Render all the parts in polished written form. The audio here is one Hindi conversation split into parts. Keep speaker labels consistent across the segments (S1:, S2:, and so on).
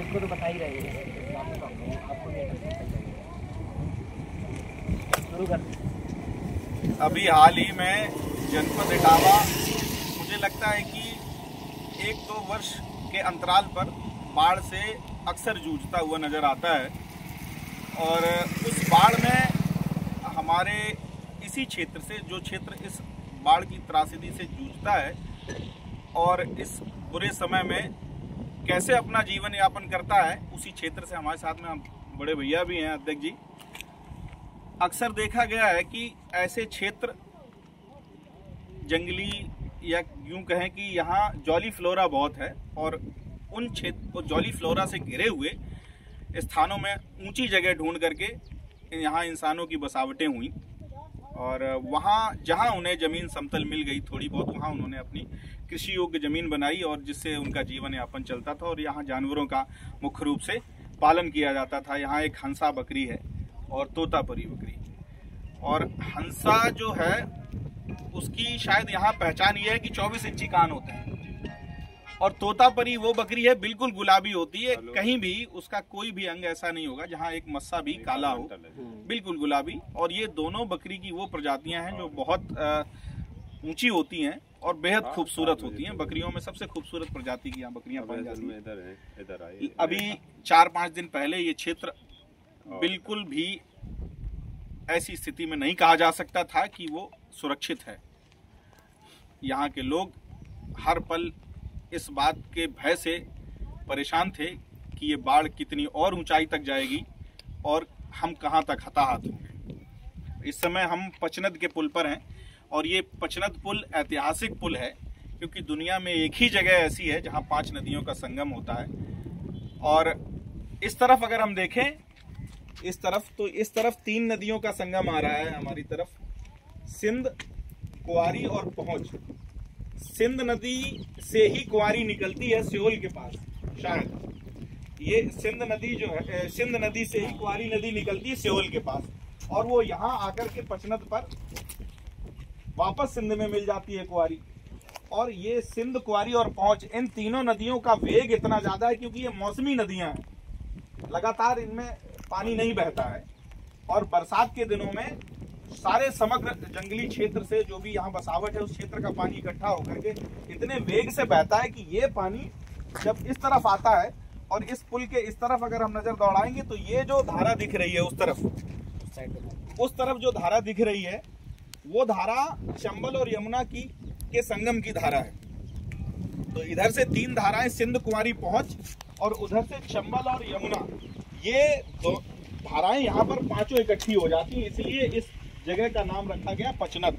S1: आपको तो बता ही रहे हैं, आपको शुरू कर।
S2: अभी हाल ही में जनपद इटावा मुझे लगता है कि 1-2 वर्ष के अंतराल पर बाढ़ से अक्सर जूझता हुआ नज़र आता है और उस बाढ़ में हमारे इसी क्षेत्र से, जो क्षेत्र इस बाढ़ की त्रासदी से जूझता है और इस बुरे समय में कैसे अपना जीवन यापन करता है, उसी क्षेत्र से हमारे साथ में हम बड़े भैया भी हैं, अध्यक्ष जी। अक्सर देखा गया है कि ऐसे क्षेत्र जंगली या यूं कहें कि यहाँ जॉली फ्लोरा बहुत है और उन क्षेत्र जॉली फ्लोरा से घिरे हुए स्थानों में ऊंची जगह ढूंढ करके यहाँ इंसानों की बसावटें हुई और वहाँ जहाँ उन्हें ज़मीन समतल मिल गई थोड़ी बहुत, वहाँ उन्होंने अपनी कृषि योग्य ज़मीन बनाई और जिससे उनका जीवन यापन चलता था और यहाँ जानवरों का मुख्य रूप से पालन किया जाता था। यहाँ एक हंसा बकरी है और तोतापरी बकरी, और हंसा जो है उसकी शायद यहाँ पहचान ये है कि 24 इंची कान होते हैं और तोतापरी वो बकरी है बिल्कुल गुलाबी होती है, कहीं भी उसका कोई भी अंग ऐसा नहीं होगा जहाँ एक मस्सा भी काला हो, बिल्कुल गुलाबी। और ये दोनों बकरी की वो प्रजातियां हैं जो बहुत ऊंची होती हैं और बेहद खूबसूरत होती हैं। बकरियों में सबसे खूबसूरत प्रजाति की यहाँ बकरियां पाई जाती हैं। अभी 4-5 दिन पहले ये क्षेत्र बिल्कुल भी ऐसी स्थिति में नहीं कहा जा सकता था कि वो सुरक्षित है। यहाँ के लोग हर पल इस बात के भय से परेशान थे कि ये बाढ़ कितनी और ऊंचाई तक जाएगी और हम कहां तक हताहत होंगे। इस समय हम पचनद के पुल पर हैं और ये पचनद पुल ऐतिहासिक पुल है क्योंकि दुनिया में एक ही जगह ऐसी है जहां 5 नदियों का संगम होता है। और इस तरफ अगर हम देखें, इस तरफ, तो इस तरफ 3 नदियों का संगम आ रहा है हमारी तरफ, सिंध, कुआरी और पहुंच। सिंध नदी से ही कुआरी निकलती है सियोल के पास, शायद ये सिंध नदी जो है, सिंध नदी से ही कुआरी नदी निकलती है सियोल के पास और वो यहाँ आकर के पचनद पर वापस सिंध में मिल जाती है कुआरी। और ये सिंध, कुआरी और पहुंच, इन तीनों नदियों का वेग इतना ज्यादा है क्योंकि ये मौसमी नदियां हैं, लगातार इनमें पानी नहीं बहता है और बरसात के दिनों में सारे समग्र जंगली क्षेत्र से जो भी यहाँ बसावट है उस क्षेत्र का पानी इकट्ठा होकर के इतने वेग से बहता है कि ये पानी जब इस तरफ आता है और इस पुल के इस तरफ अगर हम नजर दौड़ाएंगे तो ये जो धारा दिख रही है उस तरफ जो धारा दिख रही है वो धारा चंबल और यमुना के संगम की धारा है। तो इधर से 3 धाराएं, सिंध, कुंवारी, पहुंच, और उधर से चंबल और यमुना, ये दो धाराएं यहाँ पर 5 इकट्ठी हो जाती हैं, इसलिए इस जगह का नाम रखा गया पचनद।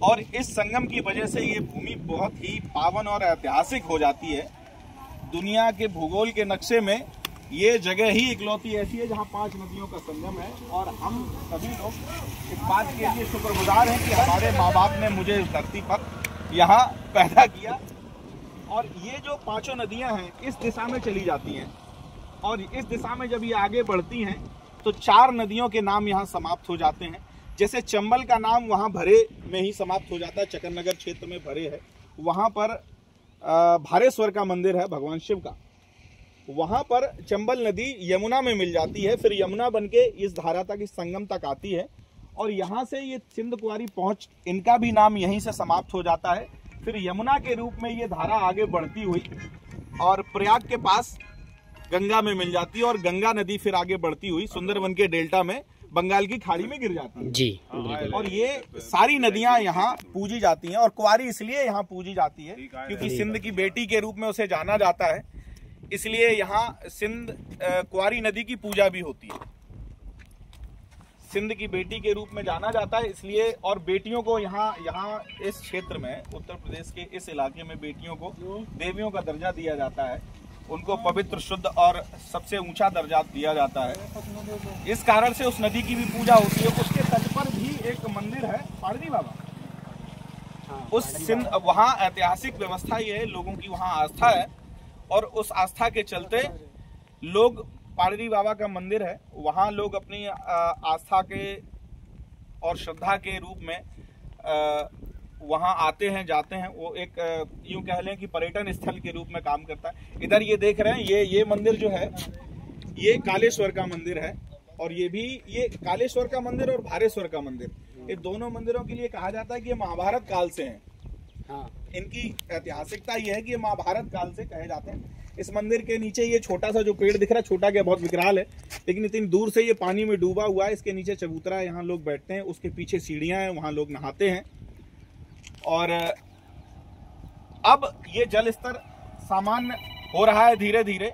S2: और इस संगम की वजह से ये भूमि बहुत ही पावन और ऐतिहासिक हो जाती है। दुनिया के भूगोल के नक्शे में ये जगह ही इकलौती ऐसी है जहाँ 5 नदियों का संगम है और हम सभी लोग इस बात के लिए शुक्रगुजार हैं कि हमारे माँ बाप ने मुझे इस धरती पर यहाँ पैदा किया। और ये जो 5 नदियाँ हैं इस दिशा में चली जाती हैं और इस दिशा में जब ये आगे बढ़ती हैं तो 4 नदियों के नाम यहाँ समाप्त हो जाते हैं। जैसे चंबल का नाम वहाँ भरे में ही समाप्त हो जाता है, चकरनगर क्षेत्र में भरे है, वहाँ पर भारेश्वर का मंदिर है भगवान शिव का, वहाँ पर चंबल नदी यमुना में मिल जाती है, फिर यमुना बनके इस धारा तक, इस संगम तक आती है और यहाँ से ये सिंध, कुआरी, पहुंच, इनका भी नाम यहीं से समाप्त हो जाता है। फिर यमुना के रूप में ये धारा आगे बढ़ती हुई और प्रयाग के पास गंगा में मिल जाती है और गंगा नदी फिर आगे बढ़ती हुई सुंदरवन के डेल्टा में बंगाल की खाड़ी में गिर जाती है जी। और ये सारी नदियां यहाँ पूजी जाती हैं और कुआरी इसलिए यहाँ पूजी जाती है क्योंकि सिंध की बेटी के रूप में उसे जाना जाता है, इसलिए यहाँ सिंध कुआरी नदी की पूजा भी होती है। सिंध की बेटी के रूप में जाना जाता है इसलिए, और बेटियों को यहाँ इस क्षेत्र में, उत्तर प्रदेश के इस इलाके में बेटियों को देवियों का दर्जा दिया जाता है, उनको पवित्र, शुद्ध और सबसे ऊंचा दर्जा दिया जाता है। इस कारण से उस नदी की भी पूजा होती है। उसके तट पर भी एक मंदिर है पाड़री बाबा, उस सिंध, वहाँ ऐतिहासिक व्यवस्था ये है, लोगों की वहाँ आस्था है और उस आस्था के चलते लोग, पाड़री बाबा का मंदिर है, वहाँ लोग अपनी आस्था के और श्रद्धा के रूप में वहाँ आते हैं जाते हैं। वो एक यूं कह लें कि पर्यटन स्थल के रूप में काम करता है। इधर ये देख रहे हैं, ये मंदिर जो है ये कालेश्वर का मंदिर है, और ये कालेश्वर का मंदिर और भारेश्वर का मंदिर, ये दोनों मंदिरों के लिए कहा जाता है कि ये महाभारत काल से हैं।
S1: हाँ।
S2: इनकी ऐतिहासिकता ये है कि ये महाभारत काल से कहे जाते हैं। इस मंदिर के नीचे ये छोटा सा जो पेड़ दिख रहा है, छोटा क्या बहुत विकराल है, लेकिन इतनी दूर से ये पानी में डूबा हुआ है। इसके नीचे चबूतरा है, यहाँ लोग बैठते हैं, उसके पीछे सीढ़ियां हैं, वहां लोग नहाते हैं। और अब ये जल स्तर सामान्य हो रहा है धीरे धीरे।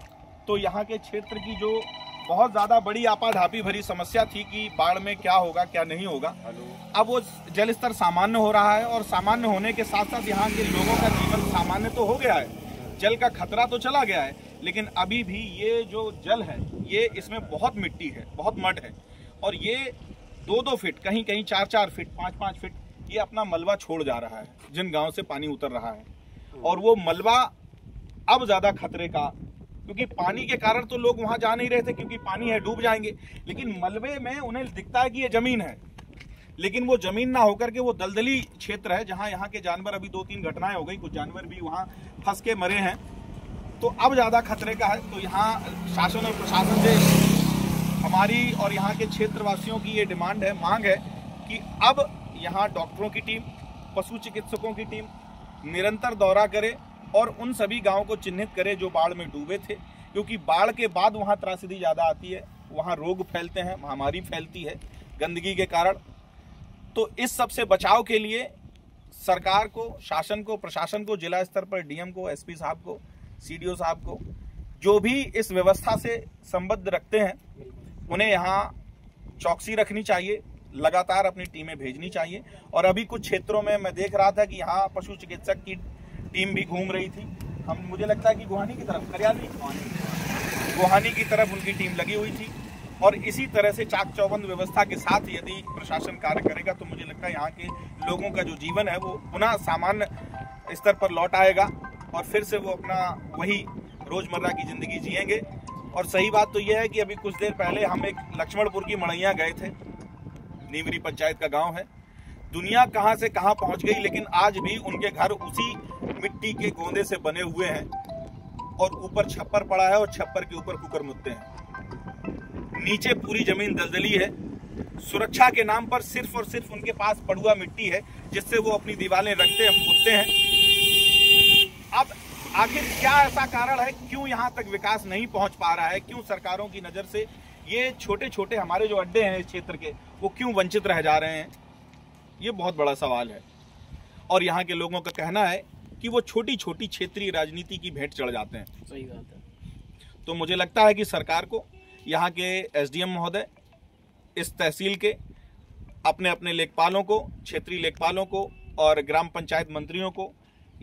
S2: तो यहाँ के क्षेत्र की जो बहुत ज्यादा बड़ी आपाधापी भरी समस्या थी कि बाढ़ में क्या होगा क्या नहीं होगा, अब वो जल स्तर सामान्य हो रहा है। और सामान्य होने के साथ साथ यहाँ के लोगों का जीवन सामान्य तो हो गया है, जल का खतरा तो चला गया है, लेकिन अभी भी ये जो जल है ये इसमें बहुत मिट्टी है, बहुत मड है। और ये 2-2 फीट, कहीं कहीं 4-4 फीट, 5-5 फीट ये अपना मलबा छोड़ जा रहा है जिन गांव से पानी उतर रहा है। और वो मलबा अब ज्यादा खतरे का, क्योंकि पानी के कारण तो लोग वहां जा नहीं रहे थे क्योंकि पानी है, डूब जाएंगे, लेकिन मलबे में उन्हें दिखता है कि ये जमीन है, लेकिन वो जमीन ना होकर के वो दलदली क्षेत्र है जहां यहाँ के जानवर, अभी 2-3 घटनाएं हो गई, कुछ जानवर भी वहां फंस के मरे हैं। तो अब ज्यादा खतरे का है। तो यहाँ शासन और प्रशासन से हमारी और यहाँ के क्षेत्रवासियों की ये डिमांड है, मांग है कि अब यहाँ डॉक्टरों की टीम, पशु चिकित्सकों की टीम निरंतर दौरा करे और उन सभी गांवों को चिन्हित करे जो बाढ़ में डूबे थे, क्योंकि बाढ़ के बाद वहाँ त्रासदी ज़्यादा आती है, वहाँ रोग फैलते हैं, महामारी फैलती है गंदगी के कारण। तो इस सब से बचाव के लिए सरकार को, शासन को, प्रशासन को, जिला स्तर पर डीएम को, एसपी साहब को, सीडीओ साहब को, जो भी इस व्यवस्था से संबद्ध रखते हैं, उन्हें यहाँ चौकसी रखनी चाहिए, लगातार अपनी टीमें भेजनी चाहिए। और अभी कुछ क्षेत्रों में मैं देख रहा था कि यहाँ पशु चिकित्सक की टीम भी घूम रही थी। मुझे लगता है कि गुहानी की तरफ, करियाली गुहानी की तरफ उनकी टीम लगी हुई थी। और इसी तरह से चाक चौबंद व्यवस्था के साथ यदि प्रशासन कार्य करेगा तो मुझे लगता है यहाँ के लोगों का जो जीवन है वो पुनः सामान्य स्तर पर लौट आएगा और फिर से वो अपना वही रोजमर्रा की जिंदगी जिएंगे। और सही बात तो यह है कि अभी कुछ देर पहले हम एक लक्ष्मणपुर की मड़ैया गए थे, नीवरी पंचायत का गांव है। दुनिया कहां से कहां पहुंच गई, लेकिन आज भी उनके घर उसी मिट्टी के गोंदे से बने हुए हैं और ऊपर छप्पर पड़ा है और छप्पर के ऊपर कुकर मुद्दे हैं। नीचे पूरी जमीन दलदली है। सुरक्षा के नाम पर सिर्फ और सिर्फ उनके पास पड़ुआ मिट्टी है जिससे वो अपनी दीवारें रखते हैं, पुतते हैं। अब आखिर क्या ऐसा कारण है, क्यों यहाँ तक विकास नहीं पहुंच पा रहा है, क्यों सरकारों की नजर से ये छोटे छोटे हमारे जो अड्डे हैं इस क्षेत्र के वो क्यों वंचित रह जा रहे हैं, ये बहुत बड़ा सवाल है। और यहाँ के लोगों का कहना है कि वो छोटी छोटी क्षेत्रीय राजनीति की भेंट चढ़ जाते हैं।
S1: सही बात है।
S2: तो मुझे लगता है कि सरकार को, यहाँ के एसडीएम महोदय, इस तहसील के अपने अपने लेखपालों को, क्षेत्रीय लेखपालों को और ग्राम पंचायत मंत्रियों को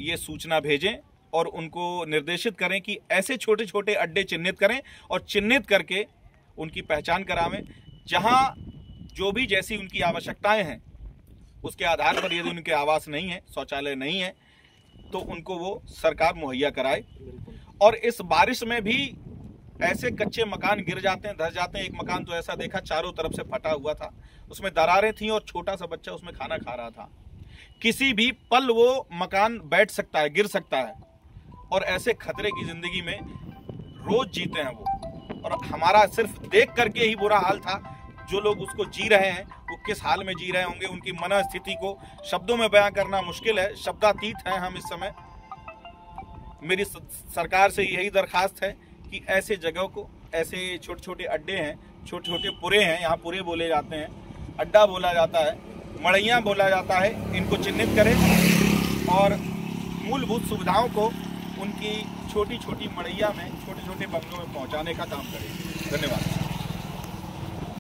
S2: ये सूचना भेजें और उनको निर्देशित करें कि ऐसे छोटे छोटे अड्डे चिन्हित करें और चिन्हित करके उनकी पहचान करावें, जहाँ जो भी जैसी उनकी आवश्यकताएं हैं उसके आधार पर यदि उनके आवास नहीं है, शौचालय नहीं है, तो उनको वो सरकार मुहैया कराए। और इस बारिश में भी ऐसे कच्चे मकान गिर जाते हैं, धस जाते हैं। एक मकान तो ऐसा देखा चारों तरफ से फटा हुआ था, उसमें दरारें थीं और छोटा सा बच्चा उसमें खाना खा रहा था। किसी भी पल वो मकान बैठ सकता है, गिर सकता है। और ऐसे खतरे की जिंदगी में रोज जीते हैं वो, और हमारा सिर्फ देख करके ही बुरा हाल था। जो लोग उसको जी रहे हैं वो किस हाल में जी रहे होंगे, उनकी मनस्थिति को शब्दों में बयां करना मुश्किल है, शब्दातीत हैं हम इस समय। मेरी सरकार से यही दरखास्त है कि ऐसे जगहों को, ऐसे छोटे छोटे अड्डे हैं, छोटे छोटे पुरे हैं, यहाँ पुरे बोले जाते हैं, अड्डा बोला जाता है, मड़ैया बोला जाता है, इनको चिन्हित करें और मूलभूत सुविधाओं को उनकी छोटी छोटी मड़ैया में, छोटे छोटे बंगलों में पहुँचाने का काम करें। धन्यवाद।